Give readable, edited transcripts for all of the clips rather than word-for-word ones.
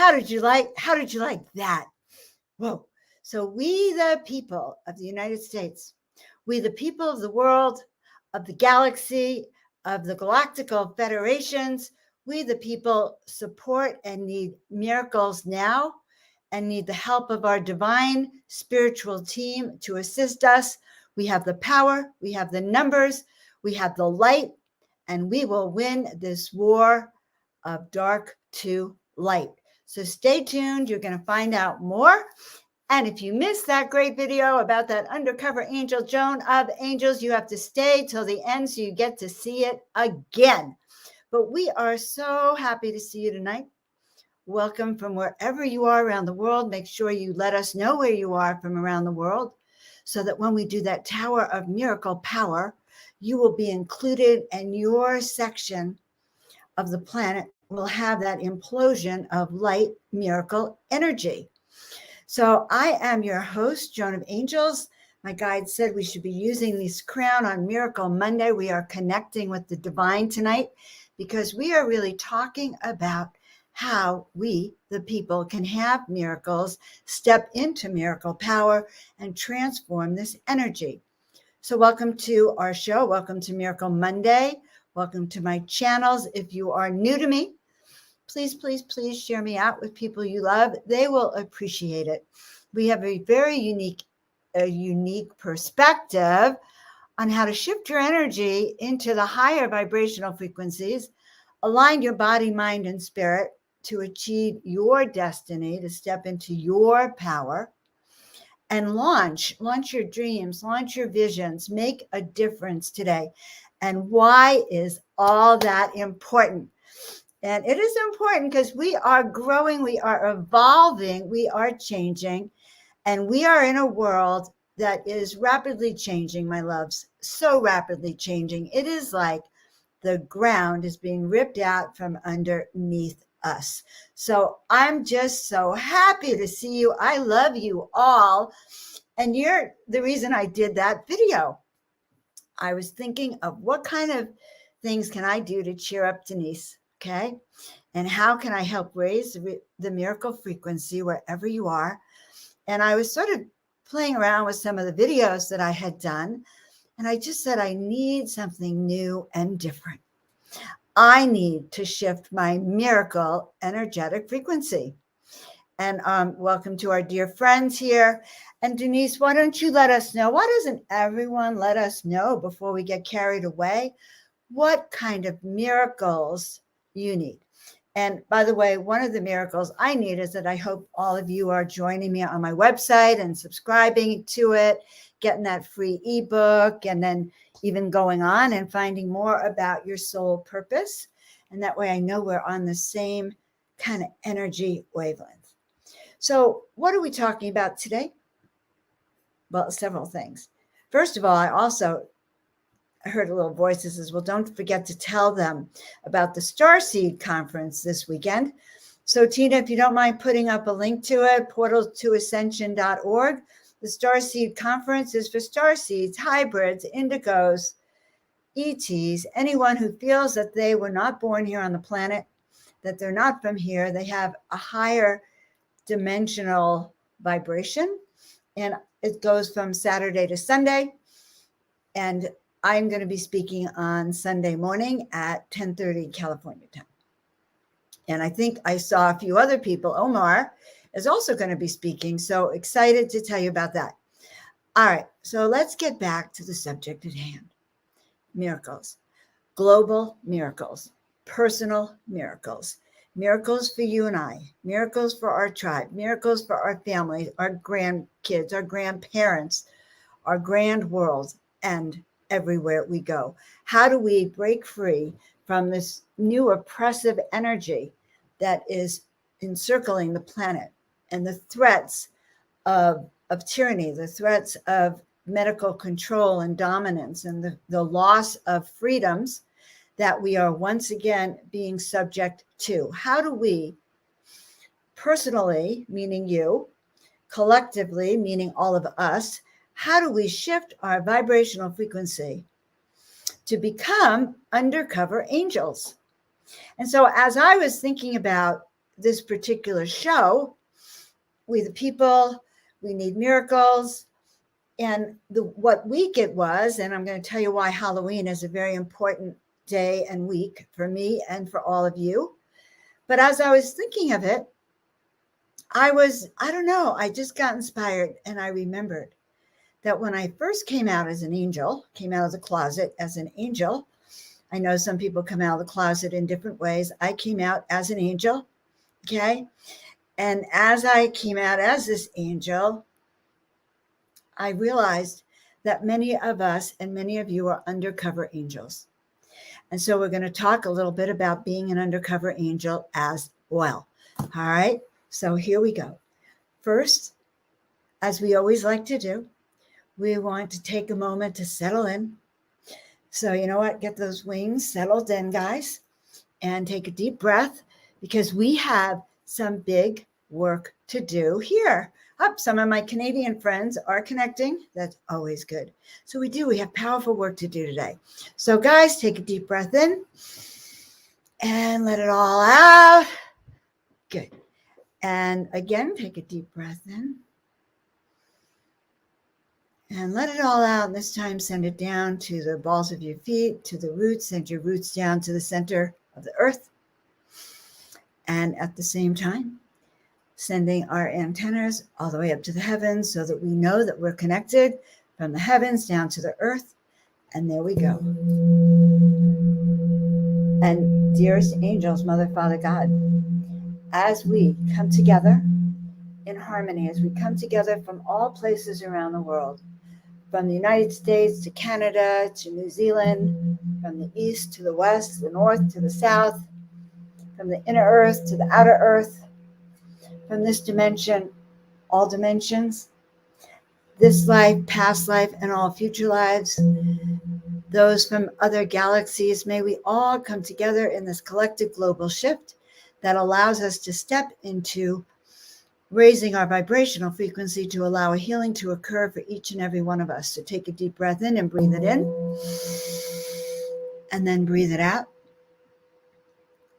How did you like that? Whoa. So we, the people of the United States, we, the people of the world, of the galaxy, of the galactical federations, we, the people, support and need miracles now and need the help of our divine spiritual team to assist us. We have the power, we have the numbers, we have the light, and we will win this war of dark to light. So stay tuned. You're going to find out more. And if you missed that great video about that undercover angel, Joan of Angels, you have to stay till the end so you get to see it again. But we are so happy to see you tonight. Welcome from wherever you are around the world. Make sure you let us know where you are from around the world so that when we do that Tower of Miracle Power, you will be included and your section of the planet will have that implosion of light miracle energy. So I am your host, Joan of Angels. My guide said we should be using this crown on Miracle Monday. We are connecting with the divine tonight because we are really talking about how we, the people, can have miracles, step into miracle power, and transform this energy. So welcome to our show. Welcome to Miracle Monday. Welcome to my channels. If you are new to me, please, please, please share me out with people you love. They will appreciate it. We have a very unique perspective on how to shift your energy into the higher vibrational frequencies, align your body, mind, and spirit to achieve your destiny, to step into your power, and launch your dreams, launch your visions, make a difference today. And why is all that important? And it is important because we are growing, we are evolving, we are changing, and we are in a world that is rapidly changing, my loves, so rapidly changing. It is like the ground is being ripped out from underneath us. So I'm just so happy to see you. I love you all. And you're the reason I did that video. I was thinking of what kind of things can I do to cheer up Denise, okay? And how can I help raise the miracle frequency wherever you are? And I was sort of playing around with some of the videos that I had done. And I just said, I need something new and different. I need to shift my miracle energetic frequency. And welcome to our dear friends here. And Denise, why don't you let us know? Why doesn't everyone let us know before we get carried away what kind of miracles you need? And by the way, one of the miracles I need is that I hope all of you are joining me on my website and subscribing to it, getting that free ebook, and then even going on and finding more about your soul purpose. And that way I know we're on the same kind of energy wavelength. So what are we talking about today? Well, several things. First of all, I heard a little voice that says, well, don't forget to tell them about the Starseed Conference this weekend. So Tina, if you don't mind putting up a link to it, portaltoascension.org. The Starseed Conference is for starseeds, hybrids, indigos, ETs, anyone who feels that they were not born here on the planet, that they're not from here, they have a higher dimensional vibration. And it goes from Saturday to Sunday. And I'm going to be speaking on Sunday morning at 10:30 California time. And I think I saw a few other people. Omar is also going to be speaking. So excited to tell you about that. All right. So let's get back to the subject at hand. Miracles, global miracles, personal miracles, miracles for you and I, miracles for our tribe, miracles for our family, our grandkids, our grandparents, our grand world, and everywhere we go. How do we break free from this new oppressive energy that is encircling the planet and the threats of tyranny, the threats of medical control and dominance, and the loss of freedoms that we are once again being subject to? How do we personally, meaning you, collectively, meaning all of us, how do we shift our vibrational frequency to become undercover angels? And so as I was thinking about this particular show, We the People, We Need Miracles. And what week it was, and I'm going to tell you why Halloween is a very important day and week for me and for all of you. But as I was thinking of it, I don't know, I just got inspired, and I remembered that when I first came out as an angel, came out of the closet as an angel, I know some people come out of the closet in different ways. I came out as an angel, okay? And as I came out as this angel, I realized that many of us and many of you are undercover angels. And so we're going to talk a little bit about being an undercover angel as well. All right, so here we go. First, as we always like to do, we want to take a moment to settle in. So you know what? Get those wings settled in, guys, and take a deep breath, because we have some big work to do here. Some of my Canadian friends are connecting. That's always good. So we have powerful work to do today. So guys, take a deep breath in and let it all out. Good. And again, take a deep breath in and let it all out. And this time, send it down to the balls of your feet, to the roots. Send your roots down to the center of the earth. And at the same time, sending our antennas all the way up to the heavens so that we know that we're connected from the heavens down to the earth. And there we go. And dearest angels, Mother, Father, God, as we come together in harmony, as we come together from all places around the world, from the United States to Canada to New Zealand, from the east to the west, the north to the south, from the inner earth to the outer earth, from this dimension, all dimensions, this life, past life, and all future lives, those from other galaxies, may we all come together in this collective global shift that allows us to step into raising our vibrational frequency to allow a healing to occur for each and every one of us. So take a deep breath in and breathe it in, and then breathe it out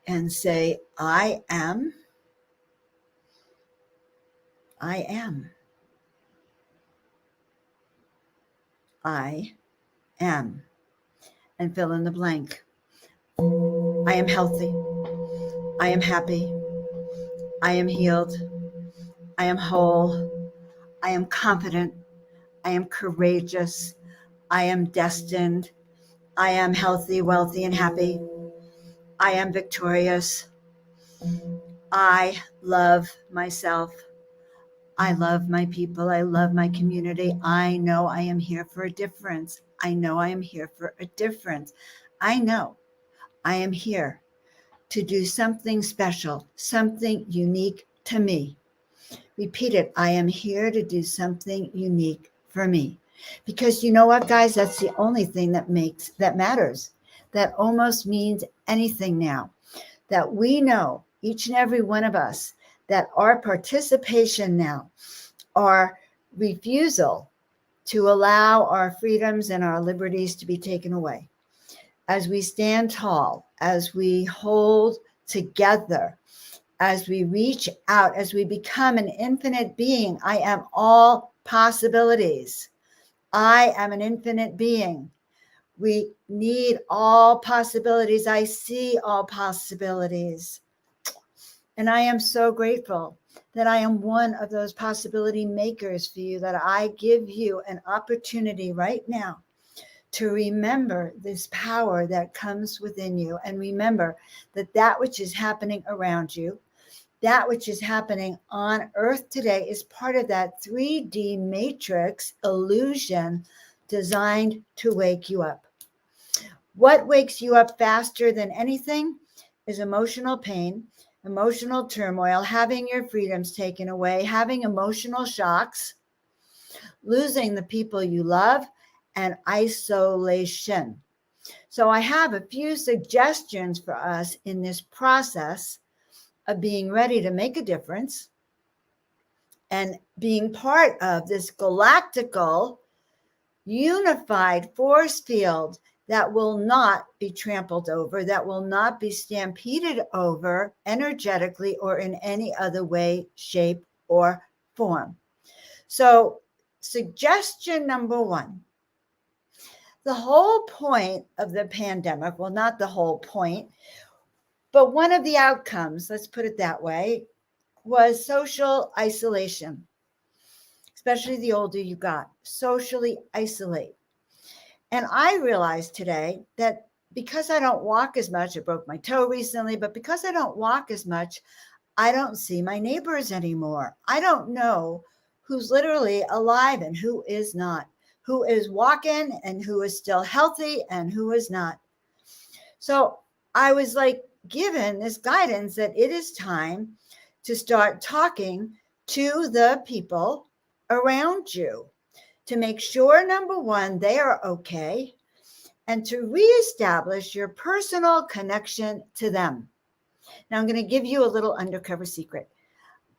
and say, I am. I am. I am. And fill in the blank. I am healthy. I am happy. I am healed. I am whole. I am confident. I am courageous. I am destined. I am healthy, wealthy, and happy. I am victorious. I love myself. I love my people. I love my community. I know I am here for a difference. I know I am here for a difference. I know I am here to do something special, something unique to me. Repeat it. I am here to do something unique for me. Because you know what, guys? That's the only thing that matters. That almost means anything now. That we know, each and every one of us, that our participation now, our refusal to allow our freedoms and our liberties to be taken away, as we stand tall, as we hold together, as we reach out, as we become an infinite being. I am all possibilities. I am an infinite being. We need all possibilities. I see all possibilities. And I am so grateful that I am one of those possibility makers for you, that I give you an opportunity right now to remember this power that comes within you, and remember that which is happening around you, that which is happening on earth today, is part of that 3D matrix illusion designed to wake you up. What wakes you up faster than anything is emotional pain, emotional turmoil, having your freedoms taken away, having emotional shocks, losing the people you love, and isolation. So I have a few suggestions for us in this process of being ready to make a difference and being part of this galactical unified force field that will not be trampled over, that will not be stampeded over energetically or in any other way, shape, or form. So, suggestion number one. The whole point of the pandemic, well, not the whole point, but one of the outcomes, let's put it that way, was social isolation, especially the older you got, socially isolate. And I realized today that because I don't walk as much, I broke my toe recently, but because I don't walk as much, I don't see my neighbors anymore. I don't know who's literally alive and who is not, who is walking and who is still healthy and who is not. So I was like given this guidance that it is time to start talking to the people around you to make sure, number one, they are okay, and to reestablish your personal connection to them. Now, I'm going to give you a little undercover secret.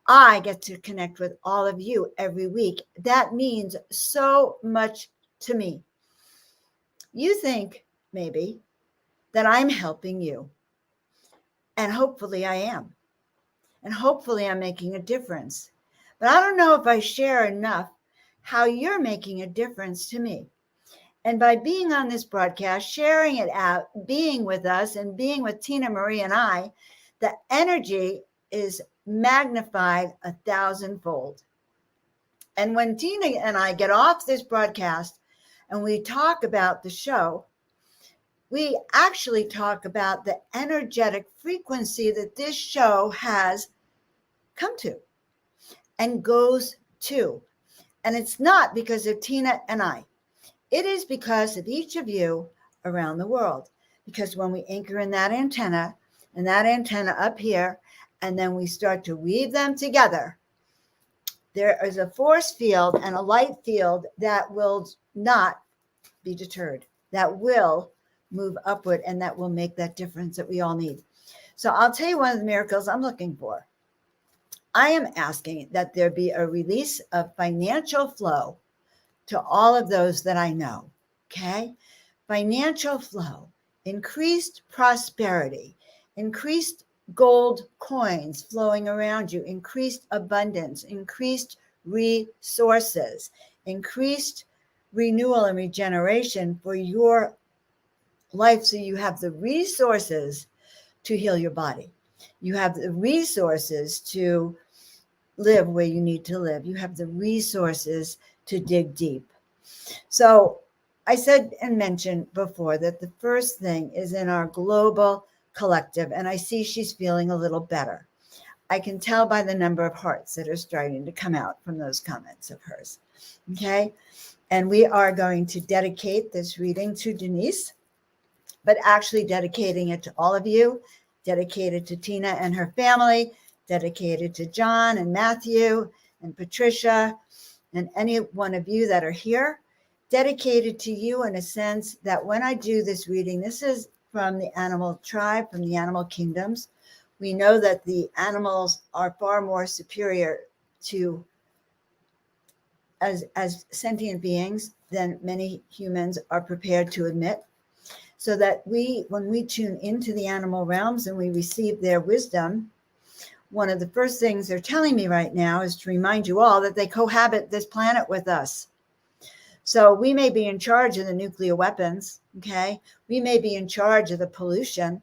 I get to connect with all of you every week. That means so much to me. You think maybe that I'm helping you, and hopefully I am. And hopefully I'm making a difference. But I don't know if I share enough how you're making a difference to me. And by being on this broadcast, sharing it out, being with us and being with Tina Marie and I, the energy is magnified 1,000-fold. And when Tina and I get off this broadcast and we talk about the show, we actually talk about the energetic frequency that this show has come to and goes to. And it's not because of Tina and I. It is because of each of you around the world. Because when we anchor in that antenna and that antenna up here, and then we start to weave them together, there is a force field and a light field that will not be deterred, that will move upward, and that will make that difference that we all need. So I'll tell you one of the miracles I'm looking for. I am asking that there be a release of financial flow to all of those that I know, okay? Financial flow, increased prosperity, increased gold coins flowing around you, increased abundance, increased resources, increased renewal and regeneration for your life so you have the resources to heal your body. You have the resources to live where you need to live. You have the resources to dig deep. So I said and mentioned before that the first thing is in our global collective, and I see she's feeling a little better. I can tell by the number of hearts that are starting to come out from those comments of hers. Okay. And we are going to dedicate this reading to Denise, but actually dedicating it to all of you, dedicated to Tina and her family, dedicated to John and Matthew and Patricia and any one of you that are here, dedicated to you in a sense that when I do this reading, this is from the animal tribe, from the animal kingdoms. We know that the animals are far more superior to as sentient beings than many humans are prepared to admit. So that when we tune into the animal realms and we receive their wisdom, one of the first things they're telling me right now is to remind you all that they cohabit this planet with us. So we may be in charge of the nuclear weapons, okay? We may be in charge of the pollution.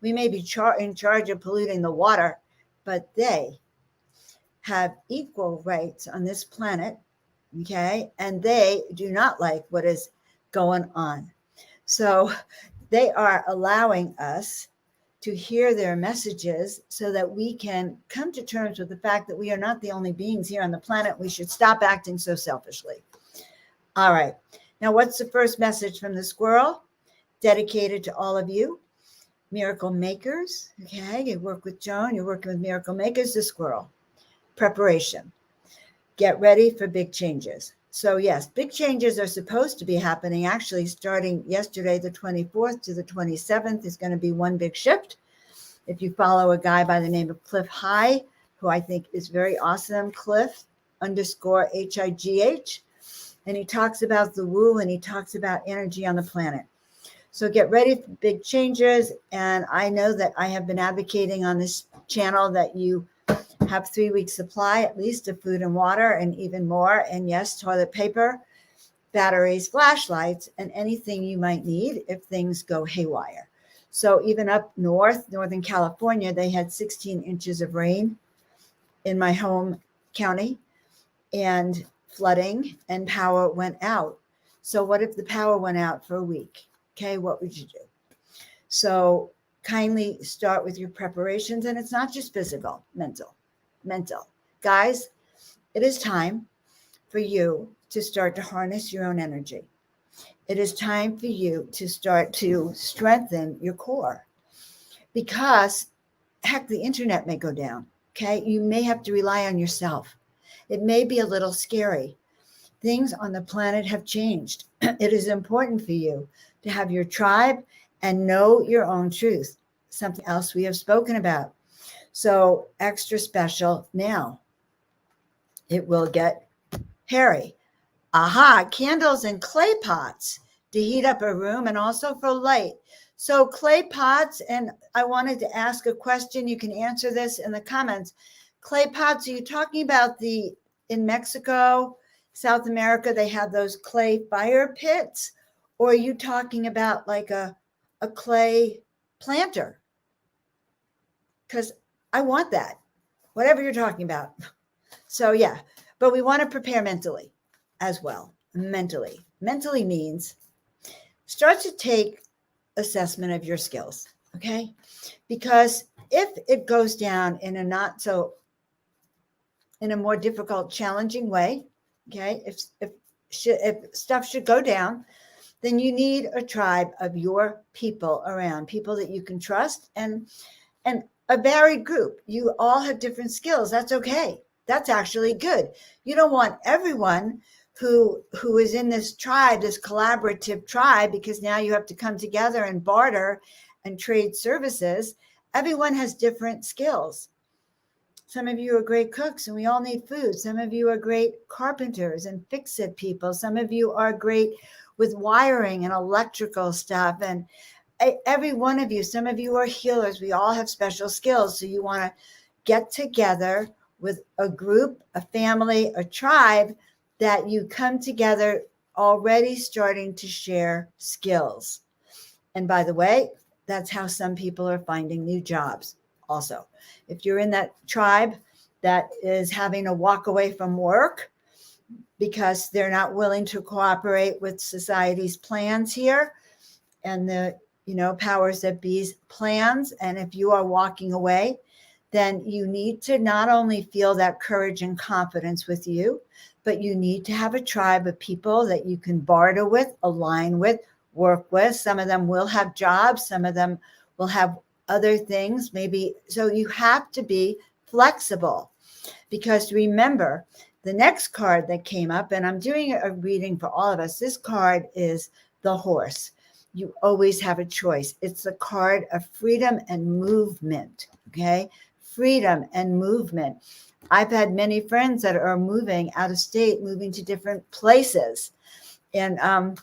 We may be in charge of polluting the water, but they have equal rights on this planet, okay? And they do not like what is going on. So they are allowing us to hear their messages so that we can come to terms with the fact that we are not the only beings here on the planet. We should stop acting so selfishly. All right. Now, what's the first message from the squirrel? Dedicated to all of you, miracle makers. Okay. You work with Joan, you're working with miracle makers, the squirrel. Preparation. Get ready for big changes. So yes, big changes are supposed to be happening. Actually, starting yesterday, the 24th to the 27th is going to be one big shift. If you follow a guy by the name of Cliff High, who I think is very awesome, Cliff_HIGH, and he talks about the woo and he talks about energy on the planet. So get ready for big changes. And I know that I have been advocating on this channel that you have 3 weeks supply, at least, of food and water, and even more. And yes, toilet paper, batteries, flashlights, and anything you might need if things go haywire. So even up north, Northern California, they had 16 inches of rain in my home county, and flooding, and power went out. So what if the power went out for a week? Okay, what would you do? So kindly start with your preparations, and it's not just physical, mental. Guys, it is time for you to start to harness your own energy. It is time for you to start to strengthen your core, because heck, the internet may go down. Okay, you may have to rely on yourself. It may be a little scary. Things on the planet have changed. It is important for you to have your tribe and know your own truth, something else we have spoken about. So extra special now. It will get hairy. Aha, candles and clay pots to heat up a room, and also for light. So clay pots, and I wanted to ask a question. You can answer this in the comments. Clay pots, are you talking about in Mexico, South America, they have those clay fire pits? Or are you talking about like a clay planter? Because I want that, whatever you're talking about. So yeah, but we want to prepare mentally as well. Mentally means start to take assessment of your skills, okay? Because if it goes down in a more difficult, challenging way, okay, if stuff should go down, then you need a tribe of your people around, people that you can trust, and a varied group. You all have different skills. That's okay. That's actually good. You don't want everyone who is in this tribe, this collaborative tribe, because now you have to come together and barter and trade services. Everyone has different skills. Some of you are great cooks, and we all need food. Some of you are great carpenters and fix-it people. Some of you are great with wiring and electrical stuff. And every one of you, some of you are healers. We all have special skills. So you want to get together with a group, a family, a tribe, that you come together already starting to share skills. And by the way, that's how some people are finding new jobs also. If you're in that tribe that is having to walk away from work because they're not willing to cooperate with society's plans here and the powers that be's plans, and if you are walking away, then you need to not only feel that courage and confidence with you, but you need to have a tribe of people that you can barter with, align with, work with. Some of them will have jobs. Some of them will have other things, maybe. So you have to be flexible, because remember, the next card that came up, and I'm doing a reading for all of us, this card is the horse. You always have a choice. It's the card of freedom and movement, okay? Freedom and movement. I've had many friends that are moving out of state, moving to different places. And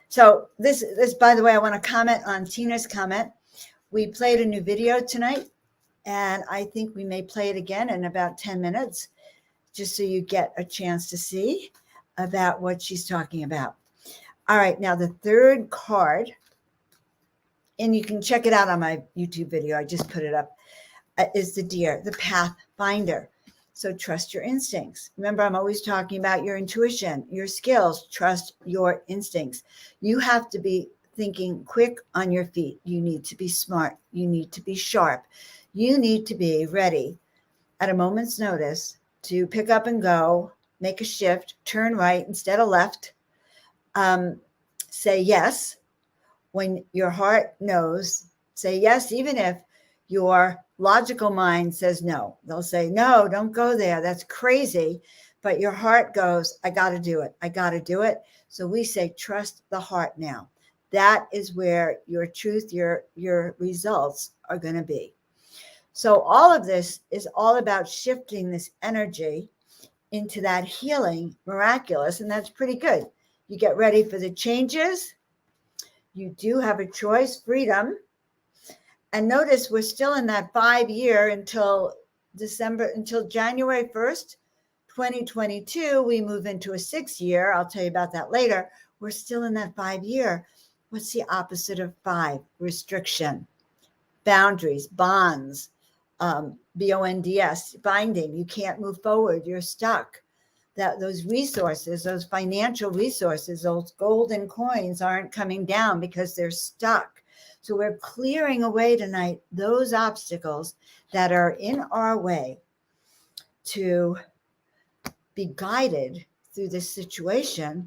so this, by the way, I want to comment on Tina's comment. We played a new video tonight, and I think we may play it again in about 10 minutes, just so you get a chance to see about what she's talking about. All right, now the third card, and you can check it out on my YouTube video, I just put it up, is the deer, the pathfinder. So trust your instincts. Remember, I'm always talking about your intuition, your skills. Trust your instincts. You have to be thinking quick on your feet. You need to be smart. You need to be sharp. You need to be ready at a moment's notice to pick up and go, make a shift, turn right instead of left. Say yes when your heart knows. Say yes, even if your logical mind says no. They'll say, no, don't go there. That's crazy. But your heart goes, I got to do it. I got to do it. So we say, trust the heart now. That is where your truth, your results are going to be. So all of this is all about shifting this energy into that healing, miraculous, and that's pretty good. You get ready for the changes. You do have a choice, freedom. And notice we're still in that 5-year until January 1st, 2022. We move into a 6-year. I'll tell you about that later. We're still in that 5-year. What's the opposite of 5? Restriction, boundaries, bonds, bonds, binding. You can't move forward. You're stuck. Those resources, those financial resources, those golden coins aren't coming down because they're stuck. So we're clearing away tonight those obstacles that are in our way to be guided through this situation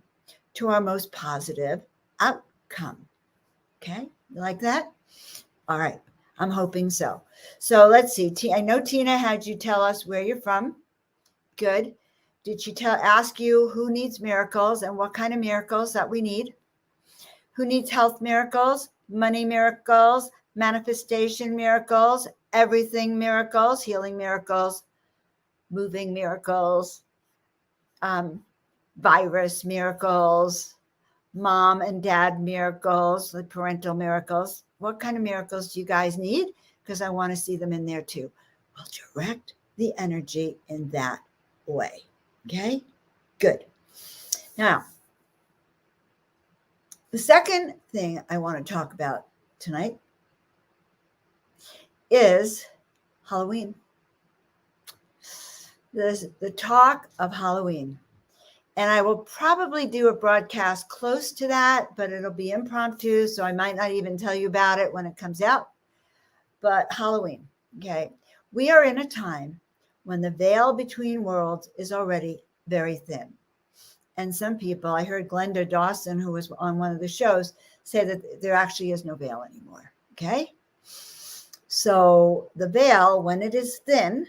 to our most positive outcome. Okay, you like that? All right, I'm hoping so. So let's see. I know Tina had you tell us where you're from. Good. Did she ask you who needs miracles and what kind of miracles that we need? Who needs health miracles, money miracles, manifestation miracles, everything miracles, healing miracles, moving miracles, virus miracles, mom and dad miracles, the parental miracles? What kind of miracles do you guys need? Because I want to see them in there too. We'll direct the energy in that way. Okay, good. Now, the second thing I want to talk about tonight is Halloween. The talk of Halloween. And I will probably do a broadcast close to that, but it'll be impromptu, so I might not even tell you about it when it comes out. But Halloween, okay. We are in a time when the veil between worlds is already very thin. And some people, I heard Glenda Dawson, who was on one of the shows, say that there actually is no veil anymore, okay? So the veil, when it is thin,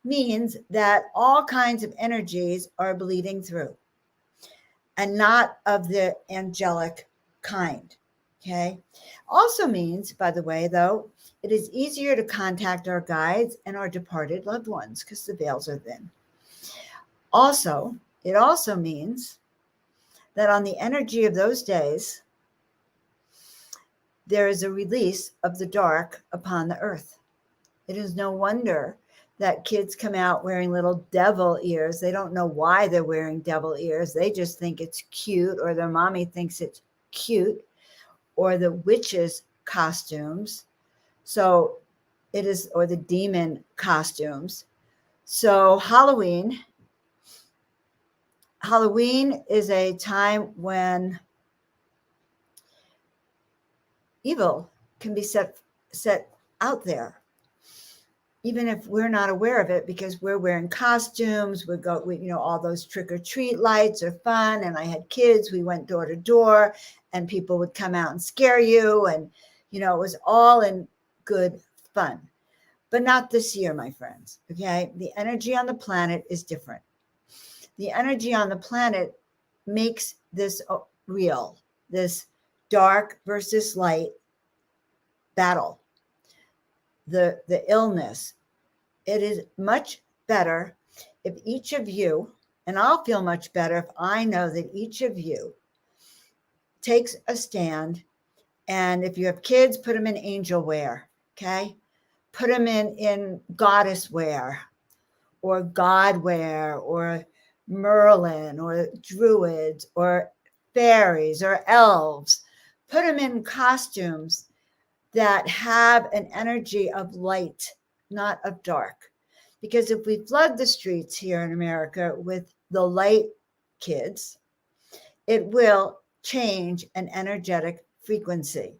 means that all kinds of energies are bleeding through and not of the angelic kind, okay? Also means, by the way, though, it is easier to contact our guides and our departed loved ones because the veils are thin. It also means that on the energy of those days, there is a release of the dark upon the earth. It is no wonder that kids come out wearing little devil ears. They don't know why they're wearing devil ears. They just think it's cute, or their mommy thinks it's cute, or the witches' costumes. So it is, or the demon costumes. So Halloween is a time when evil can be set out there, even if we're not aware of it, because we're wearing costumes. All those trick or treat lights are fun. And I had kids, we went door to door and people would come out and scare you. And, it was all in good fun, but not this year, my friends. Okay. The energy on the planet is different. The energy on the planet makes this real, this dark versus light battle, the illness. It is much better if each of you, and I'll feel much better if I know that each of you takes a stand. And if you have kids, put them in angel wear, okay? Put them in goddess wear or god wear or Merlin or druids or fairies or elves. Put them in costumes that have an energy of light, not of dark. Because if we flood the streets here in America with the light kids, it will change an energetic frequency.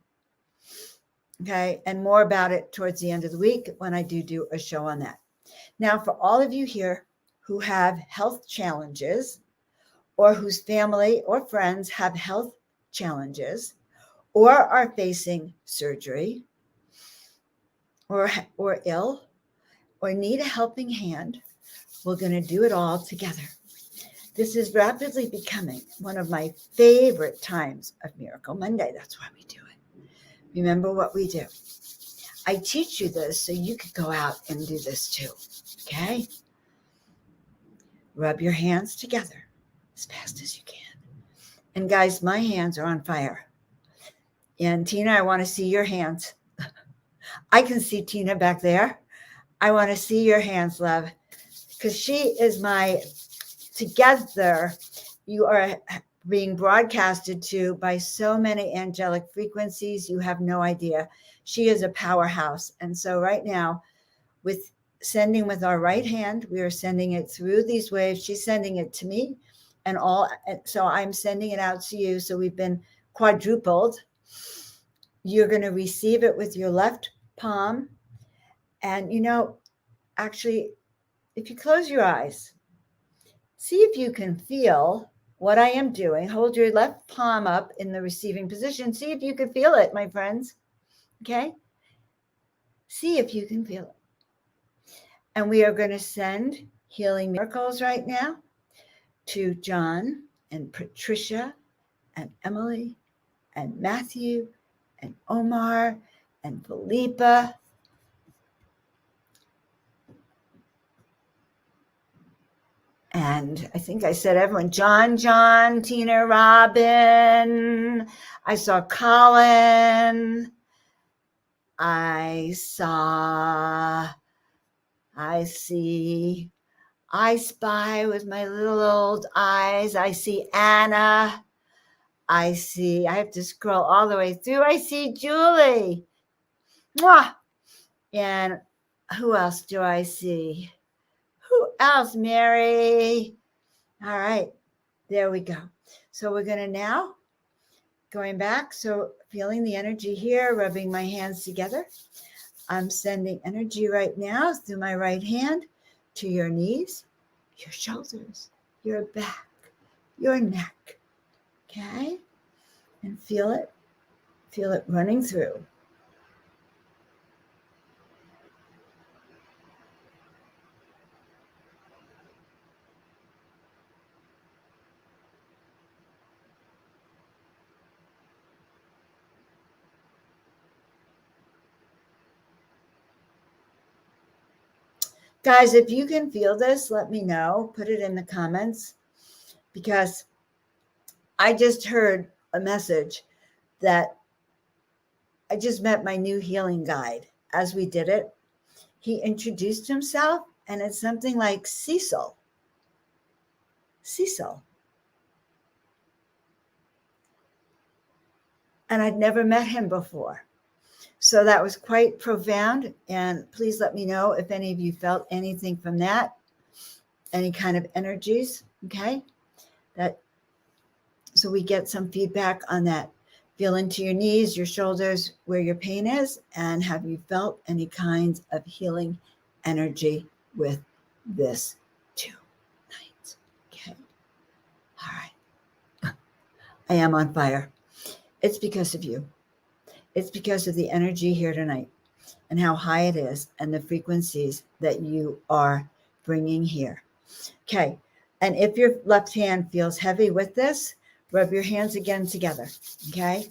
Okay, and more about it towards the end of the week when I do a show on that. Now, for all of you here who have health challenges, or whose family or friends have health challenges, or are facing surgery, or ill, or need a helping hand, we're going to do it all together. This is rapidly becoming one of my favorite times of Miracle Monday. That's why we do it. Remember what we do. I teach you this so you could go out and do this too. Okay? Rub your hands together as fast as you can. And guys, my hands are on fire. And Tina, I want to see your hands. I can see Tina back there. I want to see your hands, love, because she is my, together, you are being broadcasted to by so many angelic frequencies. You have no idea. She is a powerhouse. And so right now, with sending with our right hand, we are sending it through these waves. She's sending it to me and all. So I'm sending it out to you. So we've been quadrupled. You're going to receive it with your left palm. And, actually, if you close your eyes, see if you can feel what I am doing. Hold your left palm up in the receiving position. See if you can feel it, my friends. Okay? See if you can feel it. And we are going to send healing miracles right now to John and Patricia and Emily and Matthew and Omar and Philippa. And I think I said everyone, John, Tina, Robin. I saw Colin. I see, I spy with my little old eyes. I see Anna. I have to scroll all the way through. I see Julie. Mwah! And who else do I see? Who else? Mary. All right. There we go. So we're going to now, going back, so feeling the energy here, rubbing my hands together. I'm sending energy right now through my right hand to your knees, your shoulders, your back, your neck. Okay? And feel it running through. Guys, if you can feel this, let me know. Put it in the comments, because I just heard a message that I just met my new healing guide as we did it. He introduced himself, and it's something like Cecil. And I'd never met him before. So that was quite profound. And please let me know if any of you felt anything from that, any kind of energies. Okay. So we get some feedback on that. Feel into your knees, your shoulders, where your pain is, and have you felt any kinds of healing energy with this tonight? Okay. All right. I am on fire. It's because of you. It's because of the energy here tonight and how high it is and the frequencies that you are bringing here. Okay. And if your left hand feels heavy with this, rub your hands again together. Okay.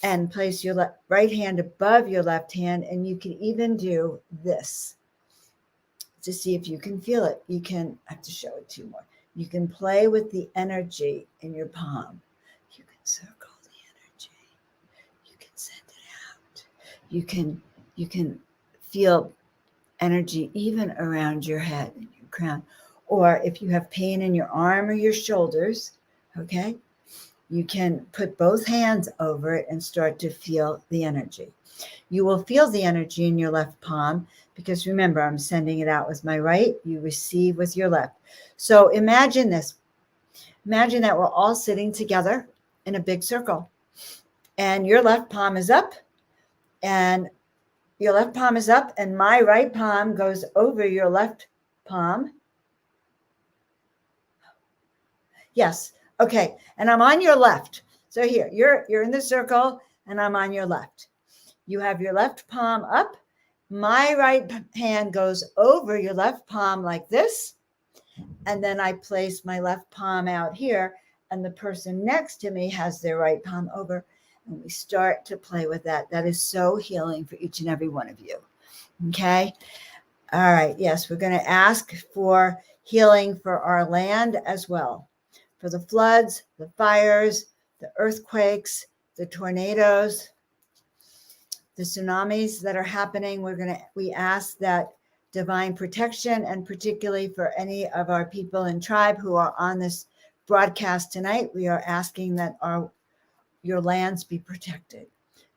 And place your right hand above your left hand. And you can even do this to see if you can feel it. You can, I have to show it to you more. You can play with the energy in your palm. You can circle the energy. You can send it out. You can feel energy even around your head and your crown. Or if you have pain in your arm or your shoulders, okay, you can put both hands over it and start to feel the energy. You will feel the energy in your left palm, because remember, I'm sending it out with my right. You receive with your left. So imagine this. Imagine that we're all sitting together in a big circle, and your left palm is up, and your left palm is up, and my right palm goes over your left palm. Yes. Okay. And I'm on your left. So here, you're in the circle, and I'm on your left. You have your left palm up. My right hand goes over your left palm like this. And then I place my left palm out here, and the person next to me has their right palm over. And we start to play with that. That is so healing for each and every one of you. Okay. All right. Yes, we're going to ask for healing for our land as well, for the floods, the fires, the earthquakes, the tornadoes, the tsunamis that are happening. We ask that divine protection, and particularly for any of our people in tribe who are on this broadcast tonight, we are asking that your lands be protected,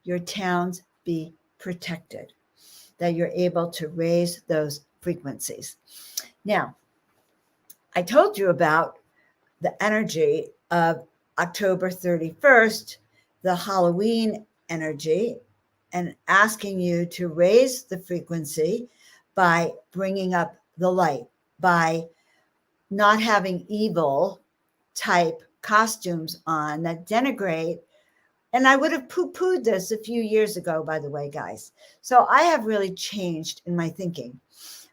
your towns be protected, that you're able to raise those frequencies. Now, I told you about the energy of October 31st, the Halloween energy, and asking you to raise the frequency by bringing up the light, by not having evil type costumes on that denigrate. And I would have poo-pooed this a few years ago, by the way, guys. So I have really changed in my thinking.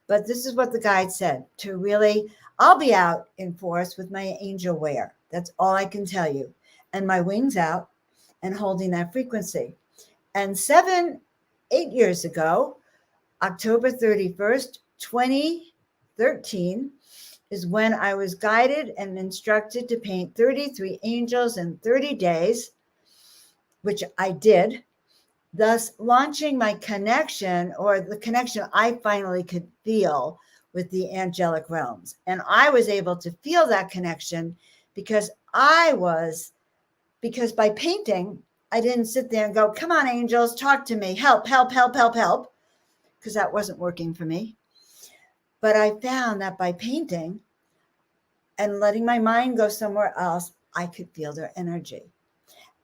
But this is what the guide said, to really, I'll be out in force with my angel wear. That's all I can tell you. And my wings out and holding that frequency. And 8 years ago, October 31st, 2013, is when I was guided and instructed to paint 33 angels in 30 days, which I did, thus launching my connection, or the connection I finally could feel with the angelic realms. And I was able to feel that connection because by painting, I didn't sit there and go, come on, angels, talk to me, help, help, help, help, help, because that wasn't working for me. But I found that by painting and letting my mind go somewhere else, I could feel their energy.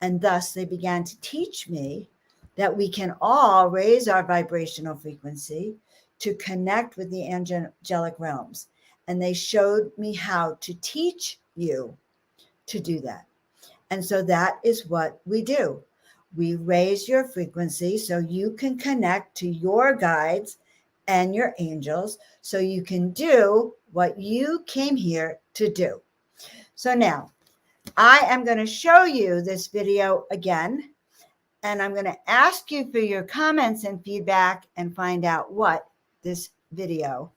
And thus they began to teach me that we can all raise our vibrational frequency to connect with the angelic realms. And they showed me how to teach you to do that. And so that is what we do. We raise your frequency so you can connect to your guides and your angels so you can do what you came here to do. So now I am going to show you this video again, and I'm going to ask you for your comments and feedback and find out what this video.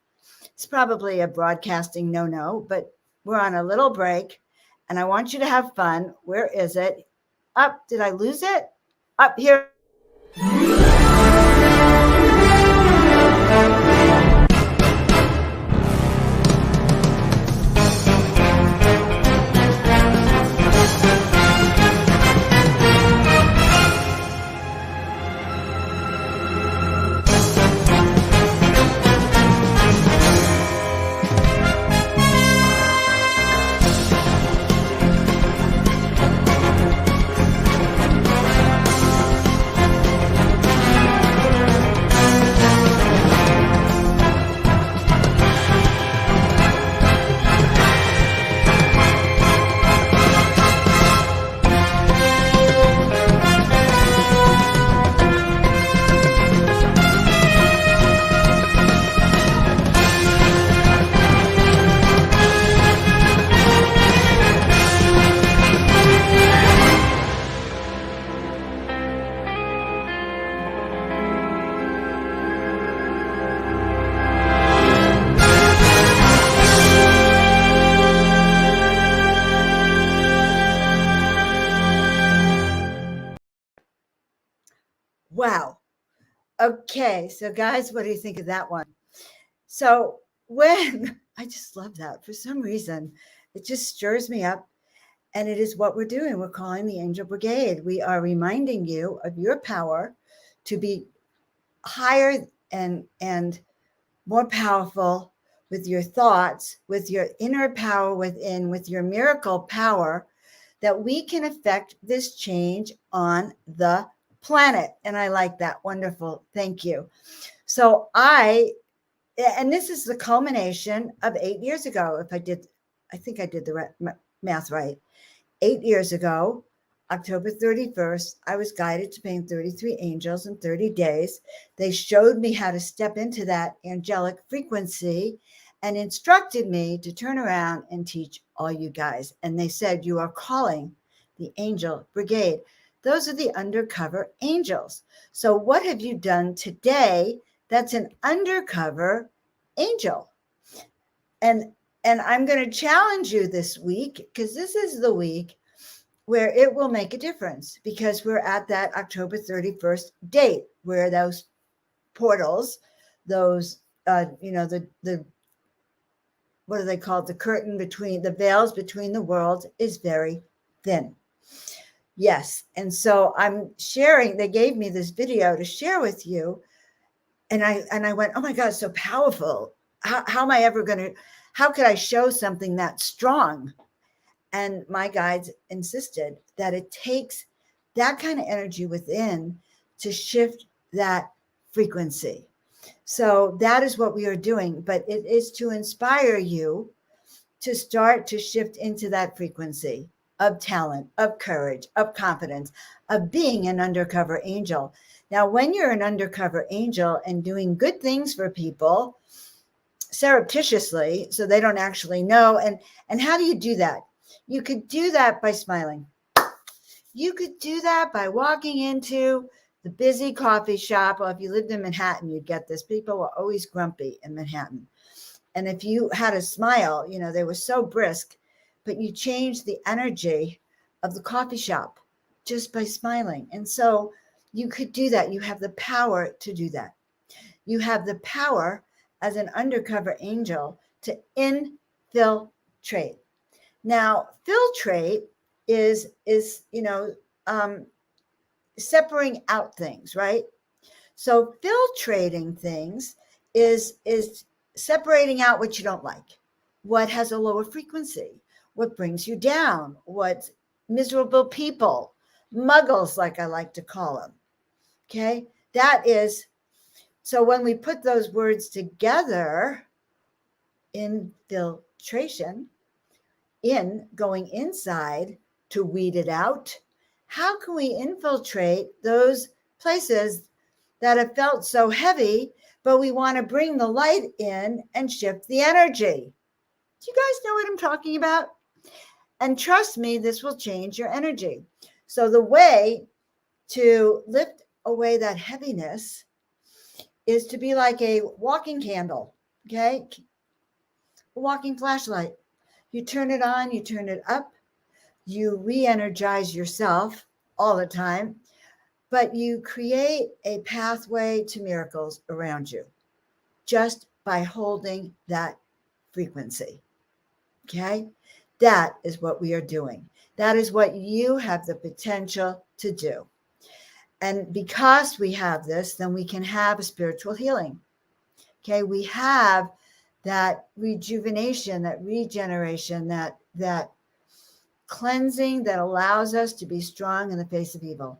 It's probably a broadcasting no-no, but we're on a little break and I want you to have fun. Where is it? Up, did I lose it? Up here. Wow. Okay. So guys, what do you think of that one? So when I just love that for some reason, it just stirs me up. And it is what we're doing. We're calling the Angel Brigade. We are reminding you of your power to be higher and more powerful with your thoughts, with your inner power within, with your miracle power, that we can affect this change on the planet. And I like that. Wonderful. Thank you. So and this is the culmination of 8 years ago. I think I did the math right. 8 years ago, October 31st, I was guided to paint 33 angels in 30 days. They showed me how to step into that angelic frequency and instructed me to turn around and teach all you guys. And they said, you are calling the Angel Brigade. Those are the undercover angels. So what have you done today that's an undercover angel? And I'm going to challenge you this week, because this is the week where it will make a difference, because we're at that October 31st date where those portals, those, the what do they call it? The curtain between the veils between the worlds is very thin. Yes. And so I'm sharing, they gave me this video to share with you. And I went, oh my God, so powerful. How am I ever going to, how could I show something that strong? And my guides insisted that it takes that kind of energy within to shift that frequency. So that is what we are doing, but it is to inspire you to start to shift into that frequency of talent, of courage, of confidence, of being an undercover angel. Now, when you're an undercover angel and doing good things for people surreptitiously, so they don't actually know, and how do you do that? You could do that by smiling. You could do that by walking into the busy coffee shop. Well, if you lived in Manhattan, you'd get this. People were always grumpy in Manhattan. And if you had a smile, they were so brisk, but you changed the energy of the coffee shop just by smiling. And so you could do that. You have the power to do that. You have the power as an undercover angel to infiltrate. Now, filtrate is separating out things, right? So filtrating things is separating out what you don't like, what has a lower frequency, what brings you down, what miserable people, muggles, like I like to call them. Okay, that is, so when we put those words together, infiltration, in going inside to weed it out, how can we infiltrate those places that have felt so heavy, but we want to bring the light in and shift the energy? Do you guys know what I'm talking about? And trust me, this will change your energy. So the way to lift away that heaviness is to be like a walking candle, okay? A walking flashlight. You turn it on, you turn it up, you re-energize yourself all the time, but you create a pathway to miracles around you just by holding that frequency. Okay? That is what we are doing. That is what you have the potential to do. And because we have this, then we can have a spiritual healing. Okay? We have that rejuvenation, that regeneration, that cleansing that allows us to be strong in the face of evil.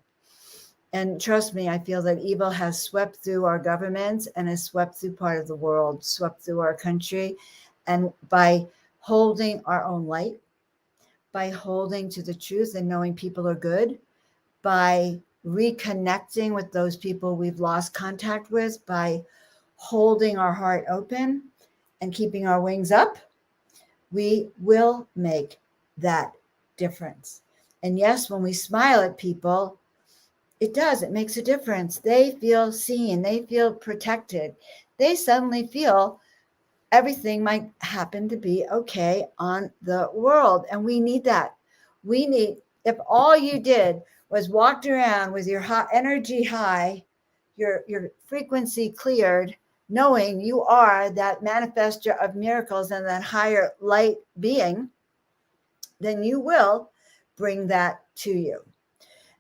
And trust me, I feel that evil has swept through our governments and has swept through part of the world, swept through our country. And by holding our own light, by holding to the truth and knowing people are good, by reconnecting with those people we've lost contact with, by holding our heart open and keeping our wings up, we will make that difference. And yes, when we smile at people, it makes a difference. They feel seen, they feel protected. They suddenly feel everything might happen to be okay on the world. And we need that. We need, if all you did was walked around with your high energy high, your frequency cleared, knowing you are that manifester of miracles and that higher light being, then you will bring that to you.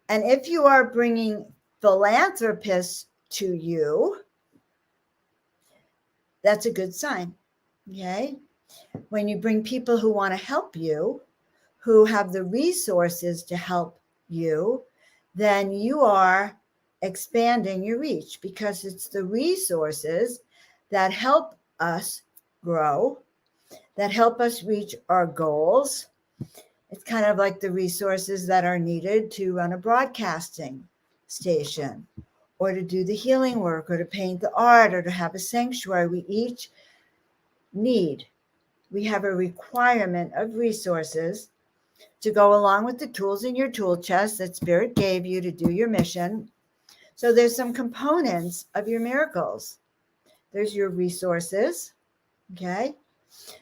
And if you are bringing philanthropists to you, that's a good sign. Okay. When you bring people who want to help you, who have the resources to help you, then you are expanding your reach, because it's the resources that help us grow, that help us reach our goals. It's kind of like the resources that are needed to run a broadcasting station, or to do the healing work, or to paint the art, or to have a sanctuary. We each need, we have a requirement of resources to go along with the tools in your tool chest that Spirit gave you to do your mission. So there's some components of your miracles. There's your resources. Okay.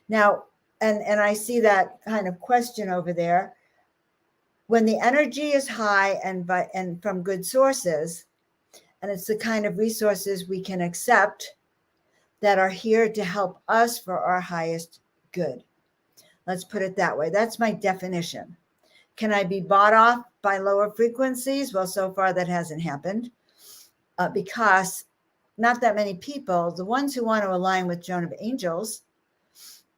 Now, and I see that kind of question over there. when the energy is high and from good sources, and it's the kind of resources we can accept that are here to help us for our highest good. Let's put it that way. That's my definition. Can I be bought off by lower frequencies? Well, so far that hasn't happened because not that many people, the ones who want to align with Joan of Angels,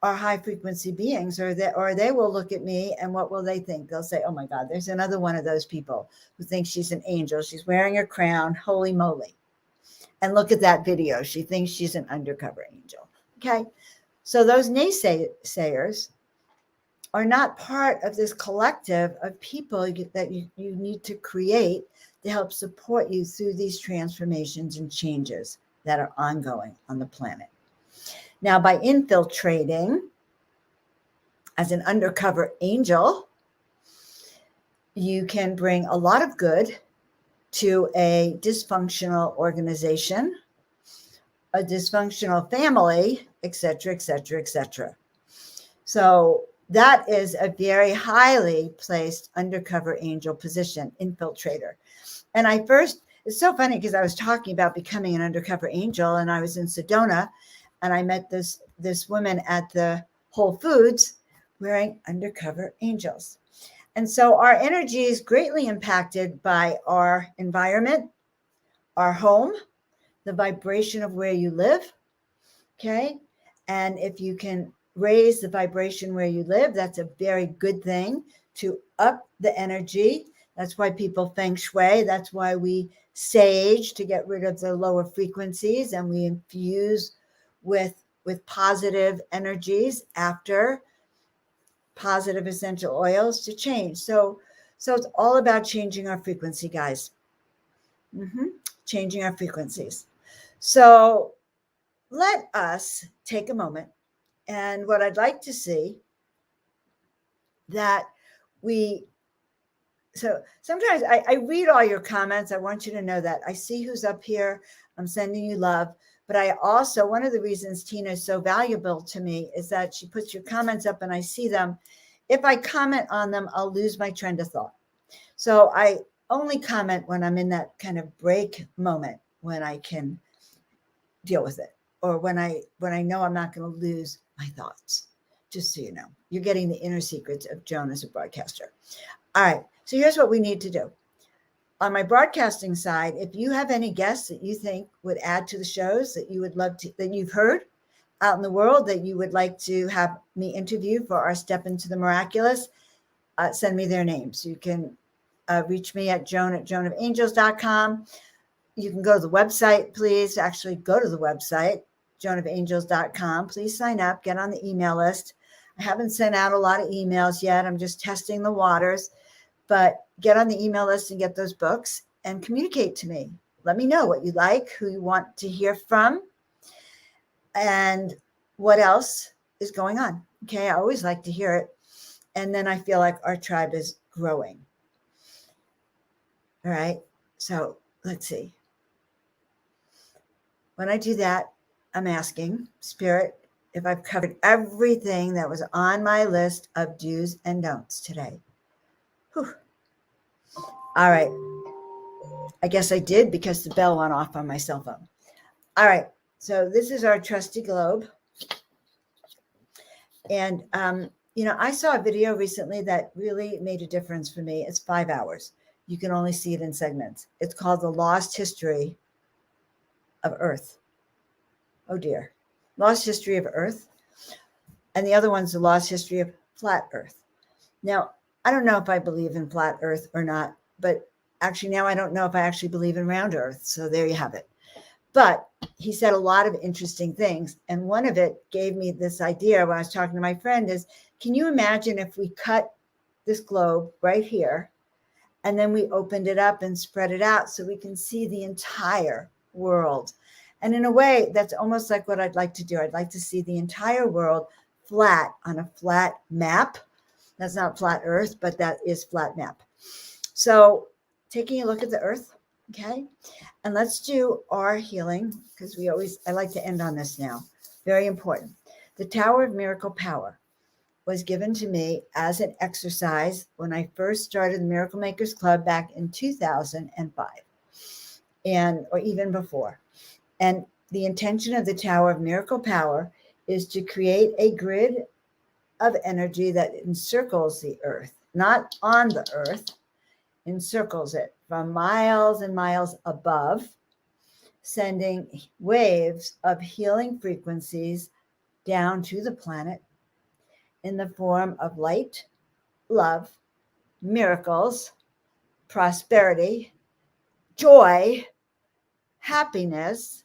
are high frequency beings, or they will look at me and what will they think? They'll say, oh my God, there's another one of those people who thinks she's an angel. She's wearing a crown. Holy moly. And look at that video. She thinks she's an undercover angel. Okay. So those naysayers are not part of this collective of people that you need to create to help support you through these transformations and changes that are ongoing on the planet. Now, by infiltrating as an undercover angel, you can bring a lot of good to a dysfunctional organization, a dysfunctional family, et cetera, et cetera, et cetera. So that is a very highly placed undercover angel position, infiltrator. And it's so funny because I was talking about becoming an undercover angel, and I was in Sedona, and I met this woman at the Whole Foods wearing undercover angels. And so our energy is greatly impacted by our environment, our home, the vibration of where you live. Okay. And if you can raise the vibration where you live, that's a very good thing to up the energy. That's why people feng shui. That's why we sage to get rid of the lower frequencies, and we infuse with positive energies after positive essential oils to change. So it's all about changing our frequency, guys. Changing our frequencies. So let us take a moment. And what I'd like to see that so sometimes I read all your comments. I want you to know that I see who's up here. I'm sending you love. But I also, one of the reasons Tina is so valuable to me is that she puts your comments up and I see them. If I comment on them, I'll lose my trend of thought. So I only comment when I'm in that kind of break moment when I can deal with it, or when I know I'm not going to lose my thoughts. Just so you know, you're getting the inner secrets of Joan as a broadcaster. All right. So here's what we need to do. On my broadcasting side, if you have any guests that you think would add to the shows that you would love to, that you've heard out in the world that you would like to have me interview for our Step into the Miraculous, send me their names. You can reach me at joanofangels.com. You can go to the website, please. Actually, go to the website, joanofangels.com. Please sign up, get on the email list. I haven't sent out a lot of emails yet. I'm just testing the waters. But get on the email list and get those books and communicate to me. Let me know what you like, who you want to hear from, and what else is going on. Okay, I always like to hear it. And then I feel like our tribe is growing. All right, so let's see. When I do that, I'm asking Spirit if I've covered everything that was on my list of do's and don'ts today. Whew. All right. I guess I did because the bell went off on my cell phone. All right. So this is our trusty globe. And, I saw a video recently that really made a difference for me. It's 5 hours. You can only see it in segments. It's called The Lost History of Earth. Oh, dear. Lost History of Earth. And the other one's The Lost History of Flat Earth. Now, I don't know if I believe in flat Earth or not, but actually now I don't know if I actually believe in round Earth. So there you have it. But he said a lot of interesting things. And one of it gave me this idea when I was talking to my friend is, can you imagine if we cut this globe right here and then we opened it up and spread it out so we can see the entire world? And in a way, that's almost like what I'd like to do. I'd like to see the entire world flat on a flat map. That's not flat Earth, but that is flat map. So taking a look at the Earth, okay? And let's do our healing because I like to end on this now. Very important. The Tower of Miracle Power. was given to me as an exercise when I first started the Miracle Makers Club back in 2005, or even before. And the intention of the Tower of Miracle Power is to create a grid of energy that encircles the earth, not on the earth, encircles it from miles and miles above, sending waves of healing frequencies down to the planet in the form of light, love, miracles, prosperity, joy, happiness,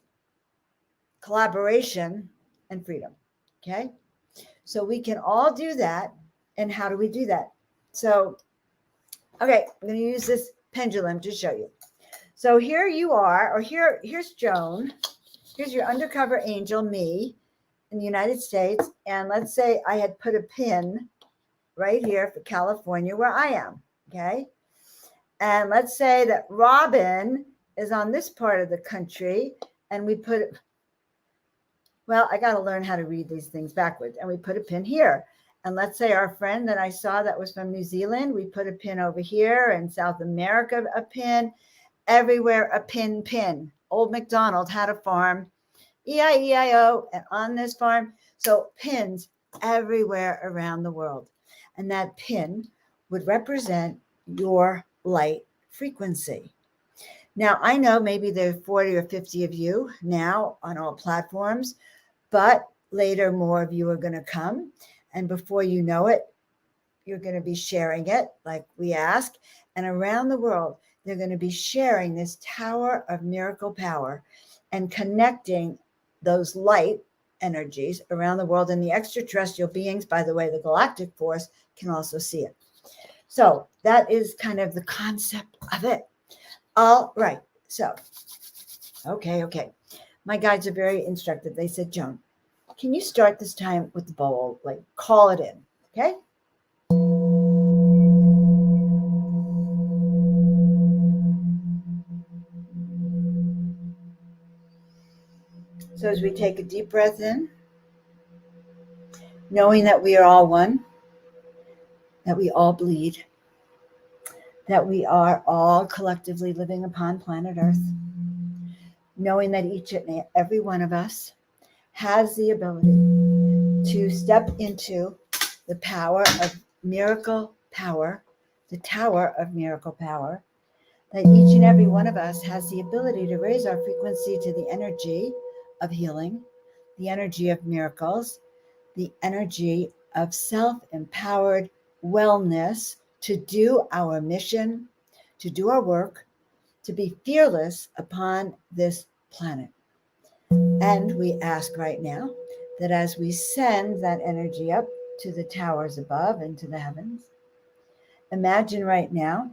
collaboration, and freedom. Okay? So we can all do that. And how do we do that? So, okay, I'm going to use this pendulum to show you. So here you are, or here's Joan. Here's your undercover angel, me, in the United States. And let's say I had put a pin right here for California where I am. Okay. And let's say that Robin is on this part of the country and we put, well, I got to learn how to read these things backwards. And we put a pin here. And let's say our friend that I saw that was from New Zealand, we put a pin over here, and South America, a pin, everywhere, a pin. Old MacDonald had a farm, E-I-E-I-O, and on this farm. So pins everywhere around the world. And that pin would represent your light frequency. Now, I know maybe there are 40 or 50 of you now on all platforms, but later more of you are going to come. And before you know it, you're going to be sharing it like we ask. And around the world, they're going to be sharing this Tower of Miracle Power and connecting those light energies around the world. And the extraterrestrial beings, by the way, the galactic force, can also see it. So that is kind of the concept of it. All right. So, okay. My guides are very instructive. They said, Joan, can you start this time with the bowl? Like, call it in. Okay. So as we take a deep breath in, knowing that we are all one, that we all bleed, that we are all collectively living upon planet Earth, knowing that each and every one of us has the ability to step into the power of miracle power, the Tower of Miracle Power, that each and every one of us has the ability to raise our frequency to the energy of healing, the energy of miracles, the energy of self-empowered wellness, to do our mission, to do our work, to be fearless upon this planet. And we ask right now that as we send that energy up to the towers above and to the heavens, imagine right now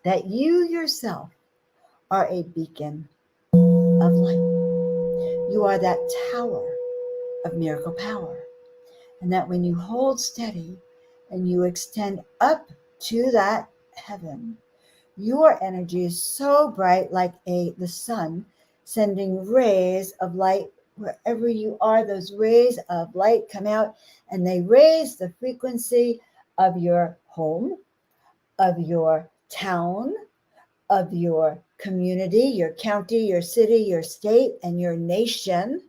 that you yourself are a beacon of light. You are that tower of miracle power. And that when you hold steady and you extend up to that heaven, your energy is so bright, like the sun, sending rays of light wherever you are. Those rays of light come out and they raise the frequency of your home, of your town, of your community, your county, your city, your state, and your nation,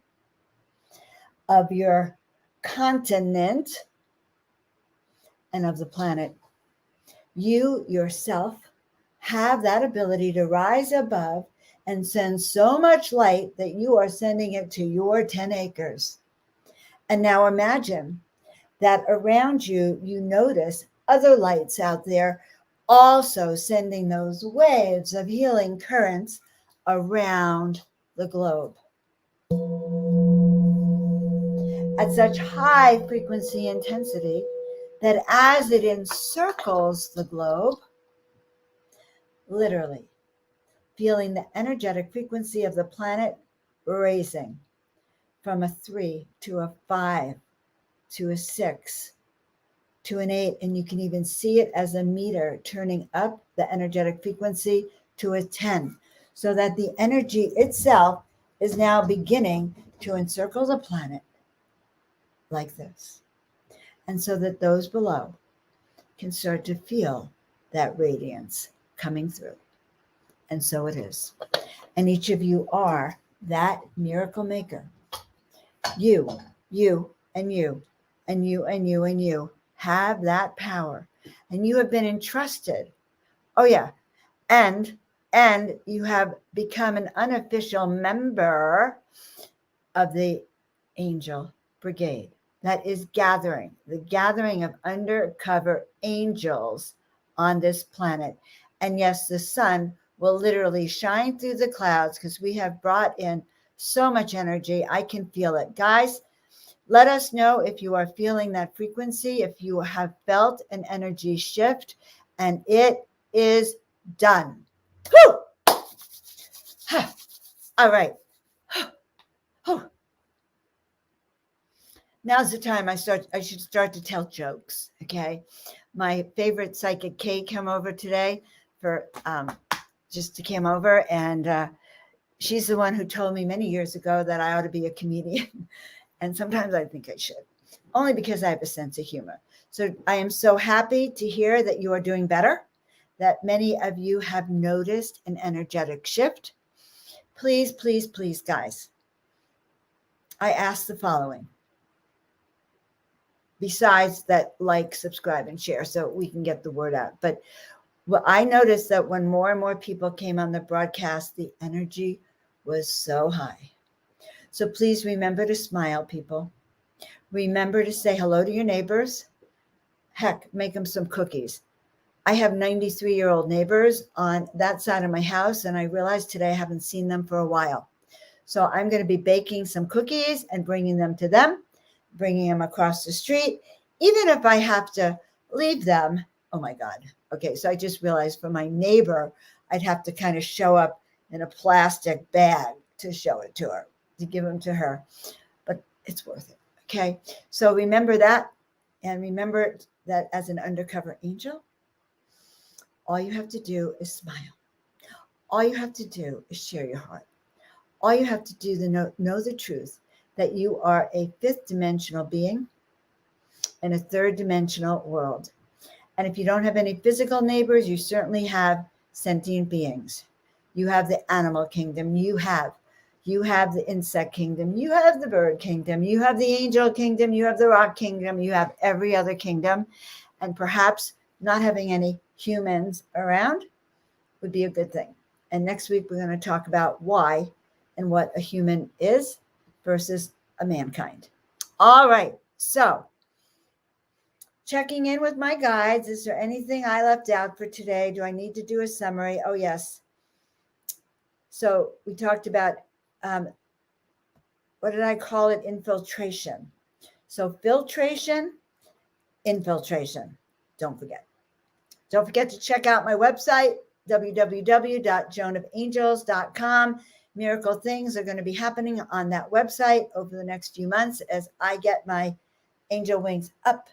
of your continent, and of the planet. You yourself have that ability to rise above and send so much light that you are sending it to your 10 acres. And now imagine that around you, you notice other lights out there also sending those waves of healing currents around the globe. At such high frequency intensity that as it encircles the globe, literally feeling the energetic frequency of the planet raising from a 3 to a 5 to a 6 to an 8, and you can even see it as a meter turning up the energetic frequency to a 10, so that the energy itself is now beginning to encircle the planet like this. and so that those below can start to feel that radiance coming through. And so it is. And each of you are that miracle maker. You, and you, and you, and you, and you have that power. And you have been entrusted. Oh, yeah. And you have become an unofficial member of the Angel Brigade. That is the gathering of undercover angels on this planet. And yes, the sun will literally shine through the clouds because we have brought in so much energy. I can feel it. Guys, let us know if you are feeling that frequency, if you have felt an energy shift, and it is done. Whew! All right. Now's the time I should start to tell jokes, okay? My favorite psychic Kay came over today for just to came over, and she's the one who told me many years ago that I ought to be a comedian. And sometimes I think I should, only because I have a sense of humor. So I am so happy to hear that you are doing better, that many of you have noticed an energetic shift. Please, please, please, guys, I ask the following. Besides that, like, subscribe, and share so we can get the word out. But well, I noticed that when more and more people came on the broadcast, the energy was so high. So please remember to smile, people. Remember to say hello to your neighbors. Heck, make them some cookies. I have 93-year-old neighbors on that side of my house, and I realized today I haven't seen them for a while. So I'm going to be baking some cookies and bringing them to them, bringing them across the street, even if I have to leave them. Oh my God. Okay. So I just realized for my neighbor, I'd have to kind of show up in a plastic bag to show it to her, to give them to her, but it's worth it. Okay. So remember that, and remember that as an undercover angel, all you have to do is smile. All you have to do is share your heart. All you have to do is know the truth that you are a fifth dimensional being in a third dimensional world. And if you don't have any physical neighbors, you certainly have sentient beings. You have the animal kingdom. You have the insect kingdom. You have the bird kingdom. You have the angel kingdom. You have the rock kingdom. You have every other kingdom. And perhaps not having any humans around would be a good thing. And next week, we're going to talk about why and what a human is versus a mankind. All right. So checking in with my guides. Is there anything I left out for today? Do I need to do a summary? Oh, yes. So we talked about, what did I call it? Infiltration. So filtration, infiltration. Don't forget. Don't forget to check out my website, www.joanofangels.com. Miracle things are going to be happening on that website over the next few months as I get my angel wings up,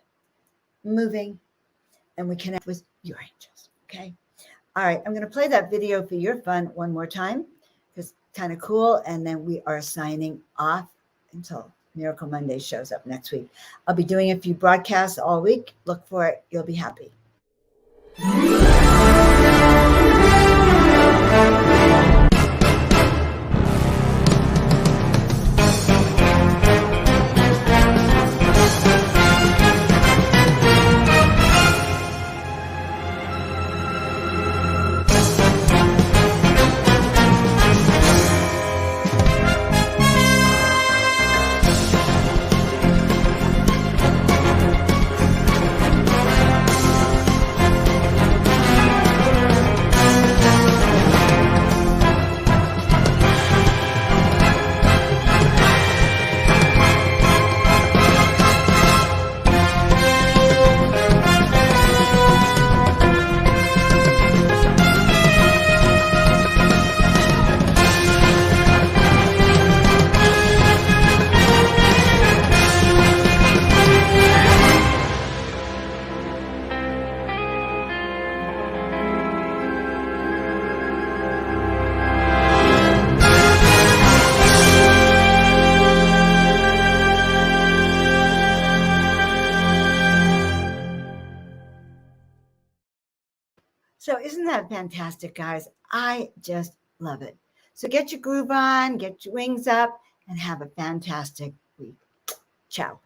moving, and we connect with your angels. Okay. All right. I'm going to play that video for your fun one more time because it's kind of cool. And then we are signing off until Miracle Monday shows up next week. I'll be doing a few broadcasts all week. Look for it. You'll be happy. So isn't that fantastic, guys? I just love it. So get your groove on, get your wings up, and have a fantastic week. Ciao.